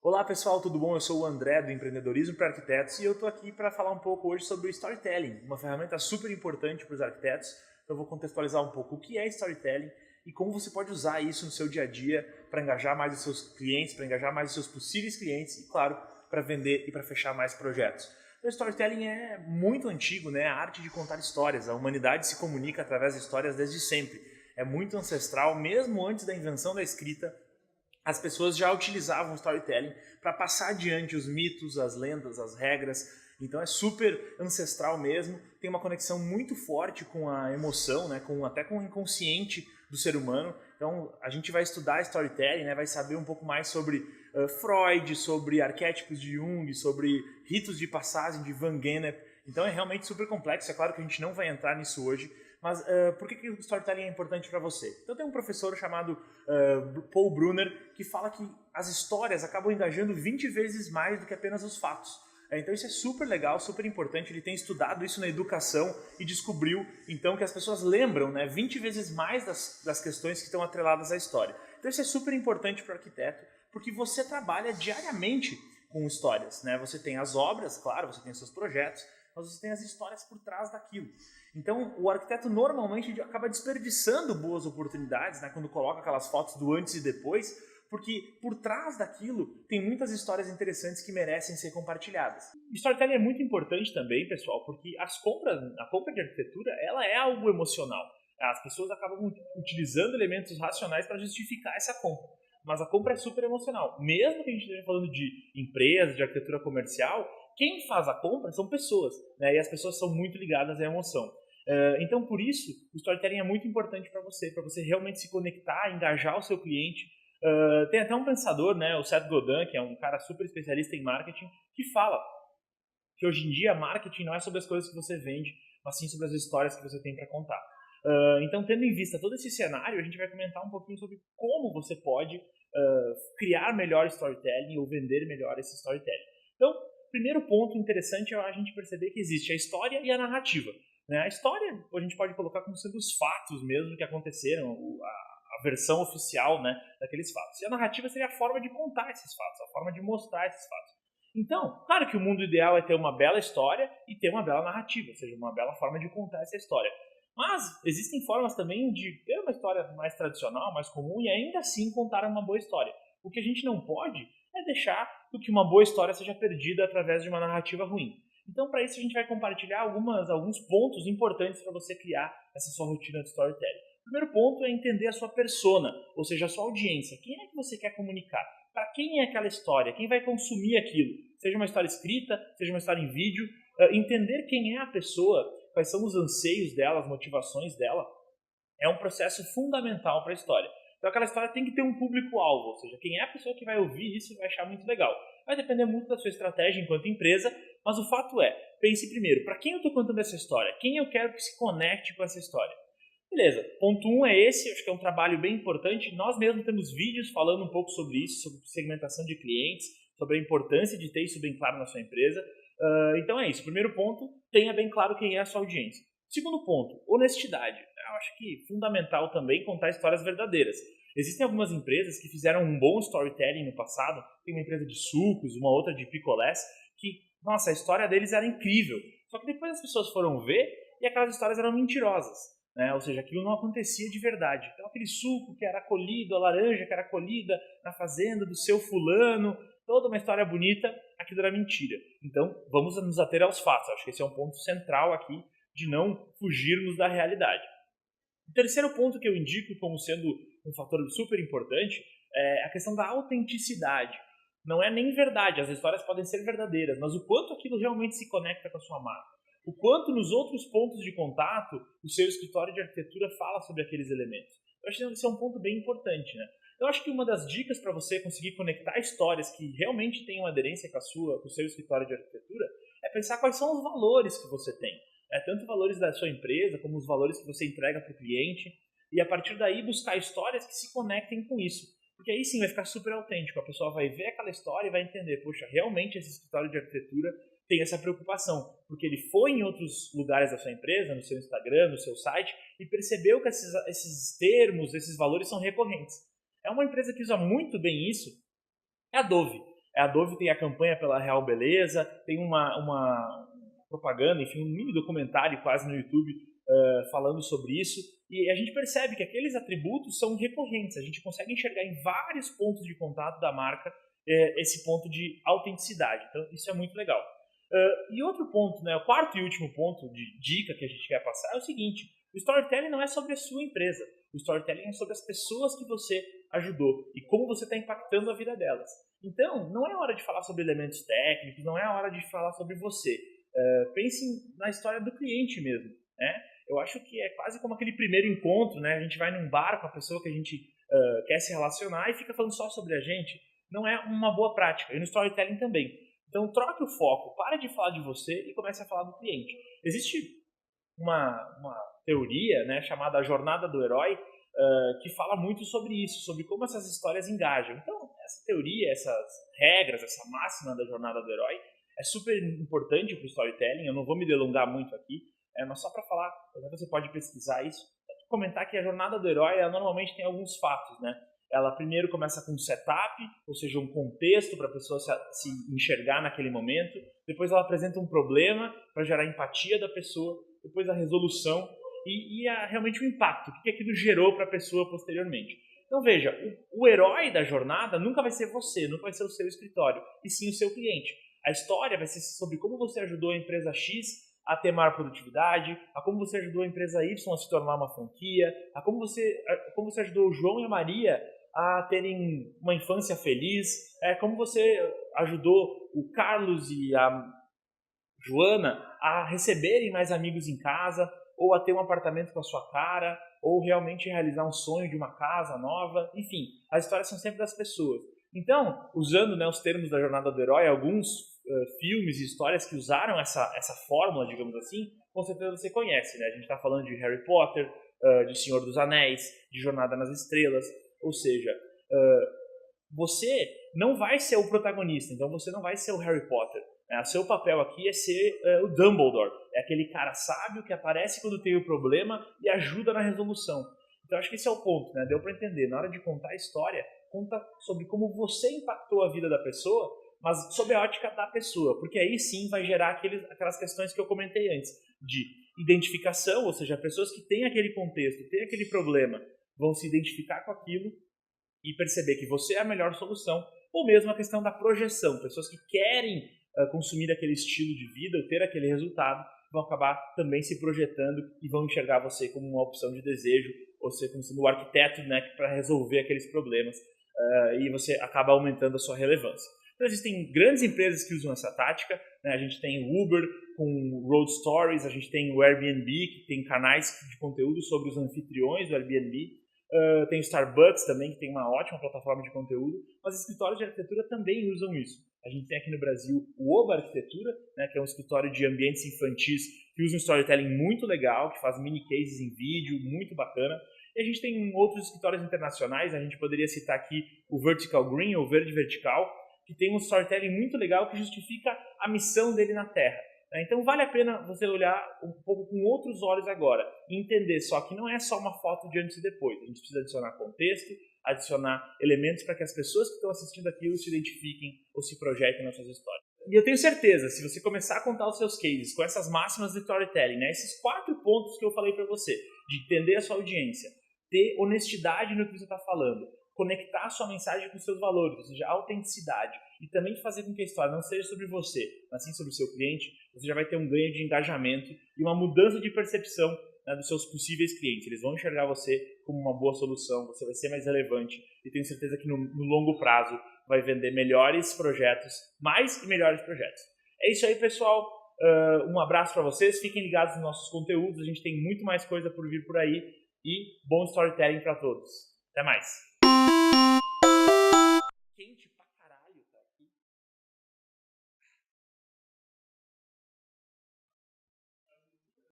Olá pessoal, tudo bom? Eu sou o André do Empreendedorismo para Arquitetos e eu estou aqui para falar um pouco hoje sobre o Storytelling, uma ferramenta super importante para os arquitetos. Eu vou contextualizar um pouco o que é Storytelling e como você pode usar isso no seu dia a dia para engajar mais os seus clientes, para engajar mais os seus possíveis clientes e, claro, para vender e para fechar mais projetos. O Storytelling é muito antigo, né? A arte de contar histórias. A humanidade se comunica através de histórias desde sempre. É muito ancestral, mesmo antes da invenção da escrita, as pessoas já utilizavam o storytelling para passar adiante os mitos, as lendas, as regras. Então é super ancestral mesmo, tem uma conexão muito forte com a emoção, né, até com o inconsciente do ser humano. Então a gente vai estudar storytelling, né, vai saber um pouco mais sobre Freud, sobre arquétipos de Jung, sobre ritos de passagem de Van Gennep. Então é realmente super complexo, é claro que a gente não vai entrar nisso hoje, mas por que o storytelling é importante para você? Então tem um professor chamado Paul Brunner que fala que as histórias acabam engajando 20 vezes mais do que apenas os fatos. Então isso é super legal, super importante, ele tem estudado isso na educação e descobriu então que as pessoas lembram, né, 20 vezes mais das questões que estão atreladas à história. Então isso é super importante para o arquiteto, porque você trabalha diariamente com histórias, né? Você tem as obras, claro, você tem os seus projetos, mas você tem as histórias por trás daquilo. Então, o arquiteto normalmente acaba desperdiçando boas oportunidades, né, quando coloca aquelas fotos do antes e depois, porque por trás daquilo tem muitas histórias interessantes que merecem ser compartilhadas. Storytelling é muito importante também, pessoal, porque a compra de arquitetura, ela é algo emocional. As pessoas acabam utilizando elementos racionais para justificar essa compra. Mas a compra é super emocional. Mesmo que a gente esteja falando de empresas, de arquitetura comercial, quem faz a compra são pessoas, né? E as pessoas são muito ligadas à emoção. Então, por isso, o storytelling é muito importante para você realmente se conectar, engajar o seu cliente. Tem até um pensador, né, o Seth Godin, que é um cara super especialista em marketing, que fala que hoje em dia marketing não é sobre as coisas que você vende, mas sim sobre as histórias que você tem para contar. Então, tendo em vista todo esse cenário, a gente vai comentar um pouquinho sobre como você pode criar melhor storytelling ou vender melhor esse storytelling. Então, primeiro ponto interessante é a gente perceber que existe a história e a narrativa. Né? A história a gente pode colocar como sendo os fatos mesmo que aconteceram, a versão oficial, né, daqueles fatos. E a narrativa seria a forma de contar esses fatos, a forma de mostrar esses fatos. Então, claro que o mundo ideal é ter uma bela história e ter uma bela narrativa, ou seja, uma bela forma de contar essa história. Mas existem formas também de ter uma história mais tradicional, mais comum, e ainda assim contar uma boa história. O que a gente não pode é deixar que uma boa história seja perdida através de uma narrativa ruim. Então, para isso, a gente vai compartilhar alguns pontos importantes para você criar essa sua rotina de storytelling. O primeiro ponto é entender a sua persona, ou seja, a sua audiência. Quem é que você quer comunicar? Para quem é aquela história? Quem vai consumir aquilo? Seja uma história escrita, seja uma história em vídeo. Entender quem é a pessoa, quais são os anseios dela, as motivações dela, é um processo fundamental para a história. Então aquela história tem que ter um público-alvo, ou seja, quem é a pessoa que vai ouvir isso vai achar muito legal. Vai depender muito da sua estratégia enquanto empresa, mas o fato é, pense primeiro, para quem eu estou contando essa história? Quem eu quero que se conecte com essa história? Beleza, ponto 1 é esse, acho que é um trabalho bem importante. Nós mesmos temos vídeos falando um pouco sobre isso, sobre segmentação de clientes, sobre a importância de ter isso bem claro na sua empresa. Então é isso, primeiro ponto, tenha bem claro quem é a sua audiência. Segundo ponto, honestidade. Eu acho que é fundamental também contar histórias verdadeiras. Existem algumas empresas que fizeram um bom storytelling no passado, tem uma empresa de sucos, uma outra de picolés, que, nossa, a história deles era incrível. Só que depois as pessoas foram ver e aquelas histórias eram mentirosas. Né? Ou seja, aquilo não acontecia de verdade. Então aquele suco que era colhido, a laranja que era colhida na fazenda do seu fulano, toda uma história bonita, aquilo era mentira. Então vamos nos ater aos fatos. Acho que esse é um ponto central aqui de não fugirmos da realidade. O terceiro ponto que eu indico como sendo um fator super importante é a questão da autenticidade. Não é nem verdade, as histórias podem ser verdadeiras, mas o quanto aquilo realmente se conecta com a sua marca. O quanto nos outros pontos de contato o seu escritório de arquitetura fala sobre aqueles elementos. Eu acho que esse é um ponto bem importante, né? Eu acho que uma das dicas para você conseguir conectar histórias que realmente tenham aderência com o seu escritório de arquitetura é pensar quais são os valores que você tem. Tanto os valores da sua empresa, como os valores que você entrega para o cliente, e a partir daí buscar histórias que se conectem com isso. Porque aí sim vai ficar super autêntico, a pessoa vai ver aquela história e vai entender, poxa, realmente esse escritório de arquitetura tem essa preocupação, porque ele foi em outros lugares da sua empresa, no seu Instagram, no seu site, e percebeu que esses termos, esses valores são recorrentes. É uma empresa que usa muito bem isso, é a Dove. A Dove tem a campanha pela Real Beleza, tem uma propaganda, enfim, um mini documentário quase no YouTube falando sobre isso, e a gente percebe que aqueles atributos são recorrentes, a gente consegue enxergar em vários pontos de contato da marca esse ponto de autenticidade, então isso é muito legal. E outro ponto, né, o quarto e último ponto de dica que a gente quer passar é o seguinte: o storytelling não é sobre a sua empresa, o storytelling é sobre as pessoas que você ajudou e como você está impactando a vida delas. Então, não é hora de falar sobre elementos técnicos, não é a hora de falar sobre você. Pense na história do cliente mesmo, né? Eu acho que é quase como aquele primeiro encontro, né? A gente vai num bar com a pessoa que a gente quer se relacionar e fica falando só sobre a gente. Não é uma boa prática. E no storytelling também. Então, troque o foco, pare de falar de você e comece a falar do cliente. Existe uma teoria, né, chamada a jornada do herói, que fala muito sobre isso, sobre como essas histórias engajam. Então, essa teoria, essas regras, essa máxima da jornada do herói é super importante para o storytelling. Eu não vou me delongar muito aqui, mas só para falar, você pode pesquisar isso, comentar que a jornada do herói ela normalmente tem alguns fatos, né? Ela primeiro começa com um setup, ou seja, um contexto para a pessoa se enxergar naquele momento. Depois ela apresenta um problema para gerar empatia da pessoa. Depois a resolução e realmente o impacto, o que aquilo gerou para a pessoa posteriormente. Então veja, o herói da jornada nunca vai ser você, nunca vai ser o seu escritório, e sim o seu cliente. A história vai ser sobre como você ajudou a empresa X a ter maior produtividade, a como você ajudou a empresa Y a se tornar uma franquia, a como você ajudou o João e a Maria a terem uma infância feliz, como você ajudou o Carlos e a Joana a receberem mais amigos em casa, ou a ter um apartamento com a sua cara, ou realmente realizar um sonho de uma casa nova. Enfim, as histórias são sempre das pessoas. Então, usando, né, os termos da jornada do herói, alguns filmes e histórias que usaram essa fórmula, digamos assim, com certeza você conhece, né? A gente está falando de Harry Potter, de Senhor dos Anéis, de Jornada nas Estrelas, ou seja, você não vai ser o protagonista, então você não vai ser o Harry Potter. O seu papel aqui é ser o Dumbledore, é aquele cara sábio que aparece quando tem o problema e ajuda na resolução. Então acho que esse é o ponto, né? Deu para entender, na hora de contar a história, conta sobre como você impactou a vida da pessoa, mas sob a ótica da pessoa, porque aí sim vai gerar aquelas questões que eu comentei antes, de identificação, ou seja, pessoas que têm aquele contexto, têm aquele problema, vão se identificar com aquilo e perceber que você é a melhor solução, ou mesmo a questão da projeção, pessoas que querem consumir aquele estilo de vida, ou ter aquele resultado, vão acabar também se projetando e vão enxergar você como uma opção de desejo, ou você como sendo o arquiteto, né, para resolver aqueles problemas, e você acaba aumentando a sua relevância. Então existem grandes empresas que usam essa tática, né? A gente tem o Uber com Road Stories, a gente tem o Airbnb, que tem canais de conteúdo sobre os anfitriões do Airbnb, tem o Starbucks também, que tem uma ótima plataforma de conteúdo, mas escritórios de arquitetura também usam isso. A gente tem aqui no Brasil o Oba Arquitetura, né, que é um escritório de ambientes infantis que usa um storytelling muito legal, que faz mini cases em vídeo, muito bacana. E a gente tem outros escritórios internacionais, a gente poderia citar aqui o Vertical Green, ou Verde Vertical, que tem um storytelling muito legal que justifica a missão dele na Terra. Então vale a pena você olhar um pouco com outros olhos agora e entender só que não é só uma foto de antes e depois. A gente precisa adicionar contexto, adicionar elementos para que as pessoas que estão assistindo aquilo se identifiquem ou se projetem nas suas histórias. E eu tenho certeza, se você começar a contar os seus cases com essas máximas de storytelling, né, esses 4 pontos que eu falei para você, de entender a sua audiência, ter honestidade no que você está falando, conectar a sua mensagem com os seus valores, ou seja, autenticidade, e também fazer com que a história não seja sobre você, mas sim sobre o seu cliente, você já vai ter um ganho de engajamento e uma mudança de percepção, né, dos seus possíveis clientes. Eles vão enxergar você como uma boa solução, você vai ser mais relevante e tenho certeza que no longo prazo vai vender melhores projetos, mais e melhores projetos. É isso aí, pessoal. Um abraço para vocês, fiquem ligados nos nossos conteúdos, a gente tem muito mais coisa por vir por aí e bom storytelling para todos. Até mais! Quente pra